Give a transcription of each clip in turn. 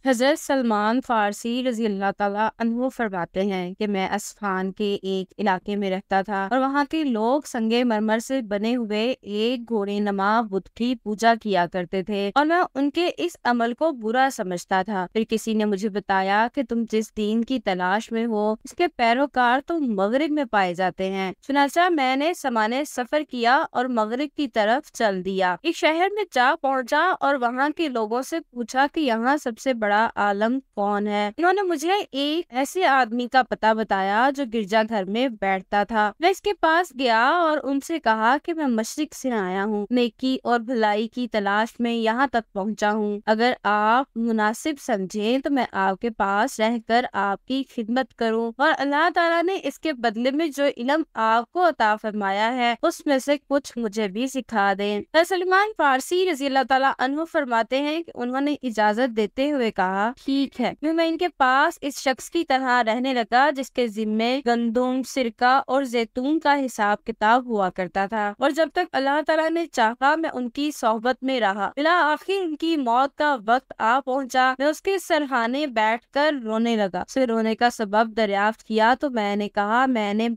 حضرت سلمان فارسی رضی اللہ تعالیٰ عنہ فرماتے ہیں کہ میں اصفہان کے ایک علاقے میں رہتا تھا اور وہاں کے لوگ سنگ مرمر سے بنے ہوئے ایک گھوڑے نما بت کی پوجا کیا کرتے تھے اور میں ان کے اس عمل کو برا سمجھتا تھا۔ پھر کسی نے مجھے بتایا کہ تم جس دین کی تلاش میں ہو اس کے پیروکار تو مغرب میں پائے جاتے ہیں۔ چنانچہ میں نے سمانے سفر کیا اور مغرب کی طرف چل دیا۔ ایک شہر میں جا پہنچا اور وہاں کے لوگوں سے پوچھا کہ یہاں سب سے بڑا عالم کون ہے۔ انہوں نے مجھے ایک ایسے آدمی کا پتہ بتایا جو گرجا گھر میں بیٹھتا تھا۔ میں اس کے پاس گیا اور ان سے کہا کہ میں مشرق سے آیا ہوں، نیکی اور بھلائی کی تلاش میں یہاں تک پہنچا ہوں۔ اگر آپ مناسب سمجھیں تو میں آپ کے پاس رہ کر آپ کی خدمت کروں اور اللہ تعالیٰ نے اس کے بدلے میں جو علم آپ کو عطا فرمایا ہے اس میں سے کچھ مجھے بھی سکھا دیں۔ سلمان فارسی رضی اللہ تعالیٰ عنہ فرماتے ہیں کہ انہوں نے اجازت دیتے ہوئے کہا ٹھیک ہے۔ میں ان کے پاس اس شخص کی طرح رہنے لگا جس کے ذمے گندم، سرکہ اور زیتون کا حساب کتاب ہوا کرتا تھا، اور جب تک اللہ تعالیٰ نے چاہا میں ان کی صحبت میں رہا۔ بالآخر ان کی موت کا وقت آ پہنچا۔ میں اس کے سرہانے بیٹھ کر رونے لگا۔ اسے رونے کا سبب دریافت کیا تو میں نے کہا میں نے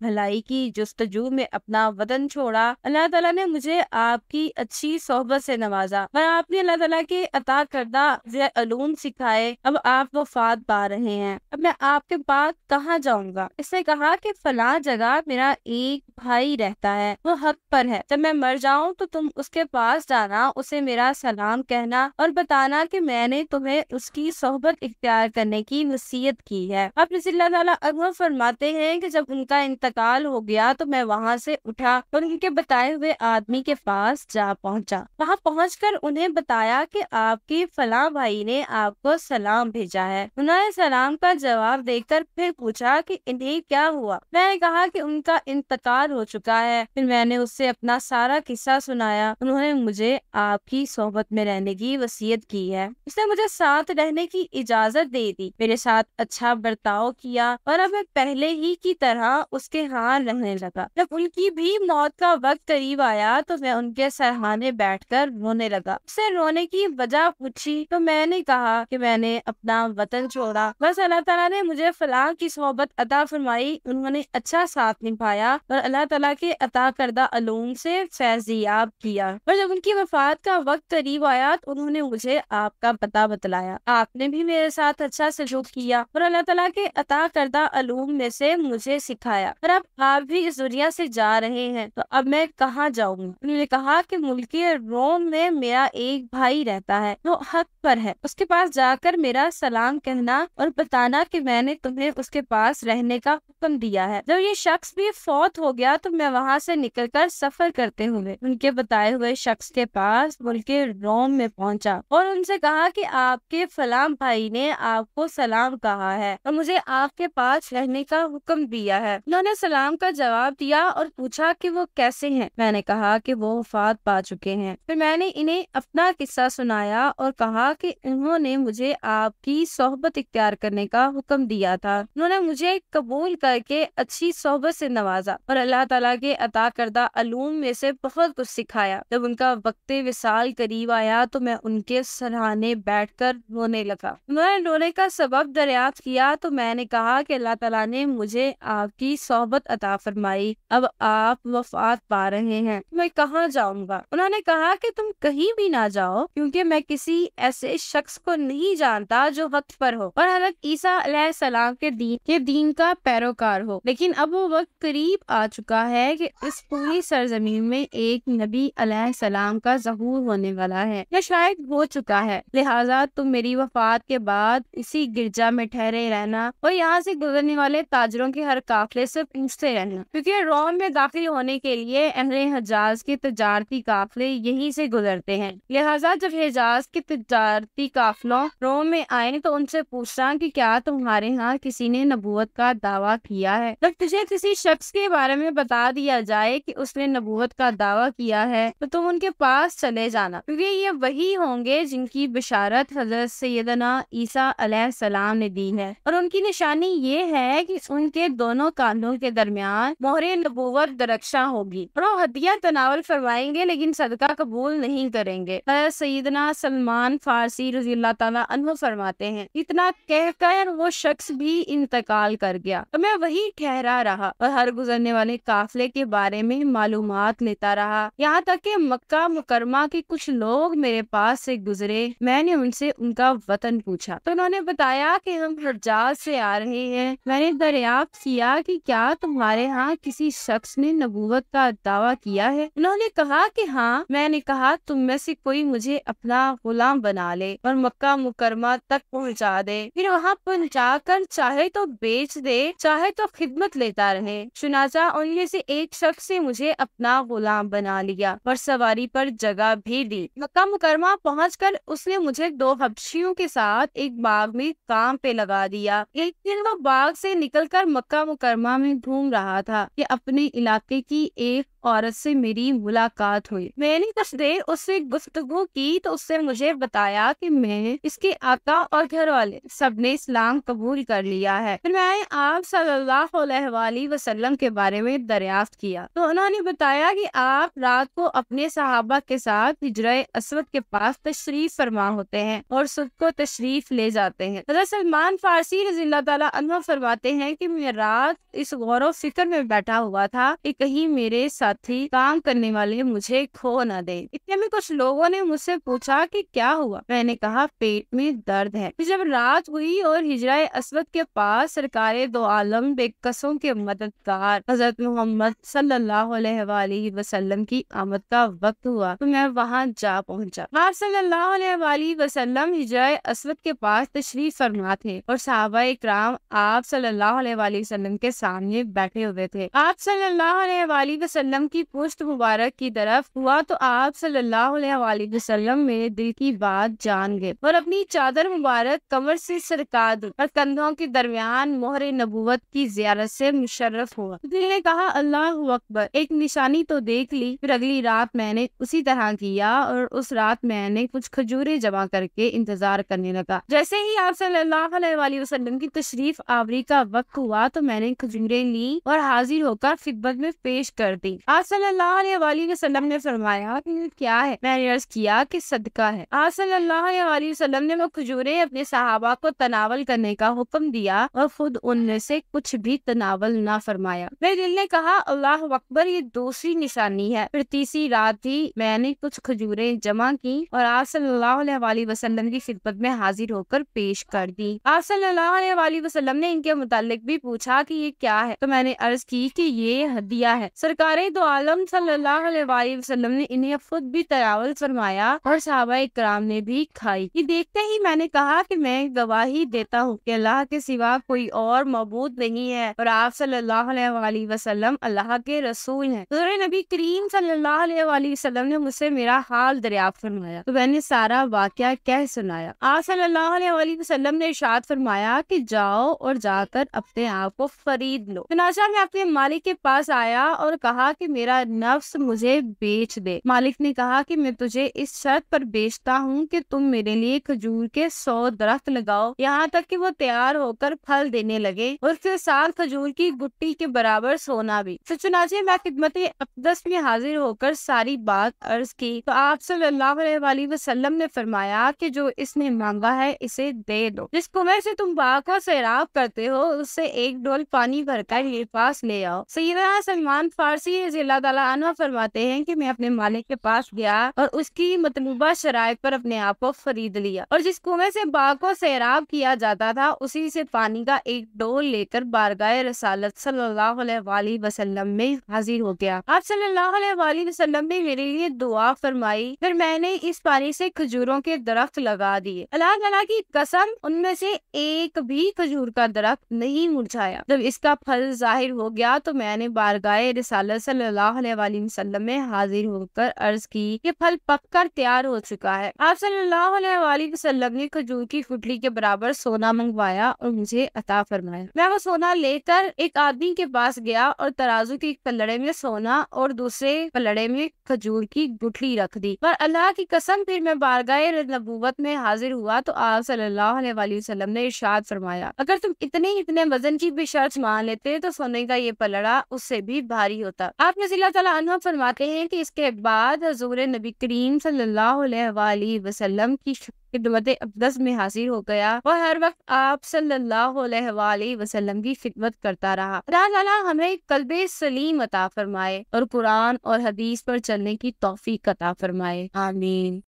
بھلائی کی جستجو میں اپنا وطن چھوڑا۔ اللہ تعالیٰ نے مجھے آپ کی اچھی صحبت سے نوازا اور آپ نے اللہ تعالیٰ کے عطا کردہ علوم سکھائے۔ اب آپ وفات پا رہے ہیں، اب میں آپ کے بعد کہاں جاؤں گا؟ اس نے کہا کہ فلاں جگہ میرا ایک بھائی رہتا ہے، وہ حق پر ہے۔ جب میں مر جاؤں تو تم اس کے پاس جانا، اسے میرا سلام کہنا اور بتانا کہ میں نے تمہیں اس کی صحبت اختیار کرنے کی وصیت کی ہے۔ آپ رضی اللہ تعالیٰ عنہ فرماتے ہیں کہ جب ان کا انتقال ہو گیا تو میں وہاں سے اٹھا اور ان کے بتائے ہوئے آدمی کے پاس جا پہنچا۔ وہاں پہنچ کر انہیں بتایا کہ آپ کے فلاں بھائی نے آپ کو سلام بھیجا ہے۔ انہوں نے سلام کا جواب دے کر پھر پوچھا کہ انہیں کیا ہوا؟ میں نے کہا کہ ان کا انتقال ہو چکا ہے۔ پھر میں نے اس سے اپنا سارا قصہ سنایا۔ انہوں نے مجھے آپ کی صحبت میں رہنے کی وصیت کی ہے۔ اس نے مجھے ساتھ رہنے کی اجازت دے دی، میرے ساتھ اچھا برتاؤ کیا اور اب میں پہلے ہی کی طرح اس کے ہاں رہنے لگا۔ جب ان کی بھی موت کا وقت قریب آیا تو میں ان کے سرہانے بیٹھ کر رونے لگا۔ اس سے رونے کی وجہ پوچھی تو میں نے کہا کہ میں نے اپنا وطن چھوڑا، بس اللہ تعالیٰ نے مجھے فلاں کی صحبت عطا فرمائی، انہوں نے اچھا ساتھ نبھایا اور اللہ تعالیٰ کے عطا کردہ علوم سے فیضیاب کیا۔ اور جب ان کی وفات کا وقت قریب آیا تو انہوں نے مجھے آپ کا پتہ بتلایا۔ آپ نے بھی میرے ساتھ اچھا سلوک کیا اور اللہ تعالیٰ کے عطا کردہ علوم میں سے مجھے سکھایا، اور اب آپ بھی اس دنیا سے جا رہے ہیں تو اب میں کہاں جاؤں؟ انہوں نے کہا کہ ملک روم میں میرا ایک بھائی رہتا ہے، وہ حق پر ہے، اس کے پاس جا کر میرا سلام کہنا اور بتانا کہ میں نے تمہیں اس کے پاس رہنے کا حکم دیا ہے۔ جب یہ شخص بھی فوت ہو گیا تو میں وہاں سے نکل کر سفر کرتے ہوئے ان کے بتائے ہوئے شخص کے پاس ملک روم میں پہنچا اور ان سے کہا کہ آپ کے فلاں بھائی نے آپ کو سلام کہا ہے اور مجھے آپ کے پاس رہنے کا حکم دیا ہے۔ انہوں نے سلام کا جواب دیا اور پوچھا کہ وہ کیسے ہیں؟ میں نے کہا کہ وہ وفات پا چکے ہیں۔ پھر میں نے انہیں اپنا قصہ سنایا اور کہا کہ انہوں نے مجھے آپ کی صحبت اختیار کرنے کا حکم دیا تھا۔ انہوں نے مجھے قبول کر کے اچھی صحبت سے نوازا اور اللہ تعالیٰ کے عطا کردہ علوم میں سے بہت کچھ سکھایا۔ جب ان کا وقت وصال قریب آیا تو میں ان کے سرہانے بیٹھ کر رونے لگا۔ انہوں نے رونے کا سبب دریافت کیا تو میں نے کہا کہ اللہ تعالیٰ نے مجھے آپ کی صحبت عطا فرمائی، اب آپ وفات پا رہے ہیں، میں کہاں جاؤں گا؟ انہوں نے کہا کہ تم کہیں بھی نہ جاؤ، کیونکہ میں کسی ایسے شخص کو نہیں جانتا جو حق پر ہو اور حضرت عیسیٰ علیہ السلام کے دین کا پیروکار ہو، لیکن اب وہ وقت قریب آ چکا ہے کہ اس پوری سرزمین میں ایک نبی علیہ السلام کا ظہور ہونے والا ہے یا شاید ہو چکا ہے، لہٰذا تم میری وفات کے بعد اسی گرجا میں ٹھہرے رہنا اور یہاں سے گزرنے والے تاجروں کے ہر قافلے سے پوچھتے رہنا، کیونکہ روم میں داخل ہونے کے لیے اہل حجاز کے تجارتی قافلے یہیں سے گزرتے ہیں، لہٰذا جب حجاز کے تجارتی قافلوں روم میں آئے تو ان سے پوچھنا کہ کیا تمہارے ہاں کسی نے نبوت کا دعویٰ کیا ہے؟ جب تجھے کسی شخص کے بارے میں بتا دیا جائے کہ اس نے نبوت کا دعویٰ کیا ہے تو تم ان کے پاس چلے جانا، کیونکہ یہ وہی ہوں گے جن کی بشارت حضرت سیدنا عیسیٰ علیہ السلام نے دی ہے، اور ان کی نشانی یہ ہے کہ ان کے دونوں کانوں کے کے درمیان مہر نبوت درخشاں ہوگی اور وہ ہدیہ تناول فرمائیں گے لیکن صدقہ قبول نہیں کریں گے۔ حضرت سیدنا سلمان فارسی رضی اللہ تعالیٰ عنہ فرماتے ہیں اتنا کہہ کر وہ شخص بھی انتقال کر گیا تو میں وہی ٹھہرا رہا اور ہر گزرنے والے قافلے کے بارے میں معلومات لیتا رہا، یہاں تک کہ مکہ مکرمہ کے کچھ لوگ میرے پاس سے گزرے۔ میں نے ان سے ان کا وطن پوچھا تو انہوں نے بتایا کہ ہم حجاز سے آ رہے ہیں۔ میں نے دریافت کیا کہ کیا تمہارے ہاں کسی شخص نے نبوت کا دعویٰ کیا ہے؟ انہوں نے کہا کہ ہاں۔ میں نے کہا تم میں سے کوئی مجھے اپنا غلام بنا لے اور مکہ مکرمہ تک پہنچا دے، پھر وہاں پہنچا کر چاہے تو بیچ دے چاہے تو خدمت لیتا رہے۔ چنانچہ ان میں سے ایک شخص سے مجھے اپنا غلام بنا لیا اور سواری پر جگہ بھی دی۔ مکہ مکرمہ پہنچ کر اس نے مجھے 2 حبشیوں کے ساتھ ایک باغ میں کام پہ لگا دیا۔ ایک دن وہ باغ سے نکل کر مکہ مکرمہ میں گھوم رہا تھا کہ اپنے علاقے کی ایک عورت سے میری ملاقات ہوئی۔ میں نے کچھ دیر اس سے گفتگو کی تو اس نے مجھے بتایا کہ میں، اس کے آقا اور گھر والے سب نے اسلام قبول کر لیا ہے۔ پھر میں نے آپ صلی اللہ علیہ وآلہ وسلم کے بارے میں دریافت کیا تو انہوں نے بتایا کہ آپ رات کو اپنے صحابہ کے ساتھ حجرہ اسود کے پاس تشریف فرما ہوتے ہیں اور صبح کو تشریف لے جاتے ہیں۔ حضرت سلمان فارسی رضی اللہ تعالیٰ عنہ فرماتے ہیں کہ میں رات اس غور و فکر میں بیٹھا ہوا تھا کہ کہیں میرے ساتھی کام کرنے والے مجھے کھو نہ دیں۔ اتنے میں کچھ لوگوں نے مجھ سے پوچھا کہ کیا ہوا؟ میں نے کہا پیٹ میں درد ہے۔ پھر جب رات ہوئی اور حجرہ اسود کے پاس سرکار دو عالم بے قصوں کے مددگار حضرت محمد صلی اللہ علیہ وآلہ وسلم کی آمد کا وقت ہوا تو میں وہاں جا پہنچا۔ آپ صلی اللہ علیہ وآلہ وسلم حجرہ اسود کے پاس تشریف فرما تھے اور صحابہ اکرام آپ صلی اللہ علیہ وآلہ وسلم کے سامنے بیٹھے ہوئے تھے۔ آپ صلی اللہ علیہ وآلہ وسلم کی پشت مبارک کی طرف ہوا تو آپ صلی اللہ علیہ وآلہ وسلم میرے دل کی بات جان گئے اور اپنی چادر مبارک کمر سے سرکا دی اور کندھوں کے درمیان مہر نبوت کی زیارت سے مشرف ہوا۔ دل نے کہا اللہ اکبر، ایک نشانی تو دیکھ لی۔ پھر اگلی رات میں نے اسی طرح کیا اور اس رات میں نے کچھ کھجوریں جمع کر کے انتظار کرنے لگا۔ جیسے ہی آپ صلی اللہ علیہ وآلہ وسلم کی تشریف آوری کا وقت ہوا تو میں نے کھجوریں لی اور حاضر ہو کر خدمت میں پیش کر دی۔ آپ صلی اللہ علیہ وآلہ وسلم نے فرمایا کہ یہ کیا ہے؟ میں نے عرض کیا کہ صدقہ ہے۔ آپ صلی اللہ علیہ وآلہ وسلم نے وہ کھجوریں اپنے صحابہ کو تناول کرنے کا حکم دیا اور خود ان میں سے کچھ بھی تناول نہ فرمایا۔ میرے دل نے کہا اللہ اکبر، یہ دوسری نشانی ہے۔ پھر تیسری رات تھی، میں نے کچھ کھجوریں جمع کی اور آپ صلی اللہ علیہ وآلہ وسلم کی خدمت میں حاضر ہو کر پیش کر دی۔ آپ صلی اللہ علیہ وآلہ وسلم نے ان کے متعلق بھی پوچھا کہ یہ کیا ہے تو میں نے عرض کی کہ یہ ہدیہ ہے۔ سرکار دو عالم صلی اللہ علیہ وآلہ وسلم نے انہیں خود بھی تناول فرمایا اور صحابہ اکرام نے بھی کھائی۔ یہ دیکھتے ہی میں نے کہا کہ میں گواہی دیتا ہوں کہ اللہ کے سوا کوئی اور معبود نہیں ہے اور آپ صلی اللہ علیہ وآلہ وسلم اللہ کے رسول ہیں۔ حضور نبی کریم صلی اللہ علیہ وآلہ وسلم نے مجھ سے میرا حال دریافت فرمایا تو میں نے سارا واقعہ کہہ سنایا۔ آپ صلی اللہ علیہ وآلہ وسلم نے ارشاد فرمایا کہ جاؤ اور جا کر اپنے آپ کو خرید لو۔ چنانچہ میں اپنے مالک کے پاس آیا اور کہا کہ میرا نفس مجھے بیچ دے۔ مالک نے کہا کہ میں تجھے اس شرط پر بیچتا ہوں کہ تم میرے لیے کھجور کے 100 درخت لگاؤ یہاں تک کہ وہ تیار ہو کر پھل دینے لگے اور اس کے ساتھ کھجور کی گٹی کے برابر سونا بھی۔ چنانچہ میں خدمت اقدس میں حاضر ہو کر ساری بات عرض کی تو آپ صلی اللہ علیہ وآلہ وسلم نے فرمایا کہ جو اس نے مانگا ہے اسے دے دو۔ جس کنویں سے تم باغ کا سیراب کرتے ہو اس سے ایک ڈول پانی بھر کر میرے پاس لے آؤ۔ سیدنا سلمان فارسی رضی اللہ تعالیٰ عنہ فرماتے ہیں کہ میں اپنے مالک کے پاس گیا اور اس کی مطلوبہ شرائط پر اپنے آپ کو خرید لیا اور جس کنویں سے باغ کو سیراب کیا جاتا تھا اسی سے پانی کا ایک ڈول لے کر بارگاہ رسالت صلی اللہ علیہ وآلہ وسلم میں حاضر ہو گیا۔ آپ صلی اللہ علیہ وآلہ وسلم نے میرے لیے دعا فرمائی، پھر میں نے اس پانی سے کھجوروں کے درخت لگا دیے۔ اللہ تعالیٰ کی قسم ان میں سے ایک بھی کھجور کا درخت نہیں مرجھایا۔ جب اس کا پھل ظاہر ہو گیا تو میں نے بارگاہ رسالت صلی اللہ علیہ وآلہ وسلم میں حاضر ہو کر عرض کی کہ پھل پک کر تیار ہو چکا ہے۔ آپ صلی اللہ علیہ وآلہ وسلم نے کھجور کی گٹلی کے برابر سونا منگوایا اور مجھے عطا فرمایا۔ میں وہ سونا لے کر ایک آدمی کے پاس گیا اور ترازو کے ایک پلڑے میں سونا اور دوسرے پلڑے میں کھجور کی گٹلی رکھ دی، پر اللہ کی قسم پھر میں بارگاہ نبوت میں حاضر ہوا تو آپ صلی اللہ علیہ وآلہ وسلم نے ارشاد فرمایا اگر تم اتنے وزن کی بھی شرط مان لیتے ہوتے تو سونے کا یہ پلڑا اس سے بھی بھاری ہوتا۔ آپ رضی اللہ تعالیٰ عنہ فرماتے ہیں کہ اس کے بعد حضور نبی کریم صلی اللہ علیہ وآلہ وسلم کی خدمت اقدس میں حاضر ہو گیا اور ہر وقت آپ صلی اللہ علیہ وآلہ وسلم کی خدمت کرتا رہا۔ اللہ تعالیٰ ہمیں قلب سلیم عطا فرمائے اور قرآن اور حدیث پر چلنے کی توفیق عطا فرمائے، آمین۔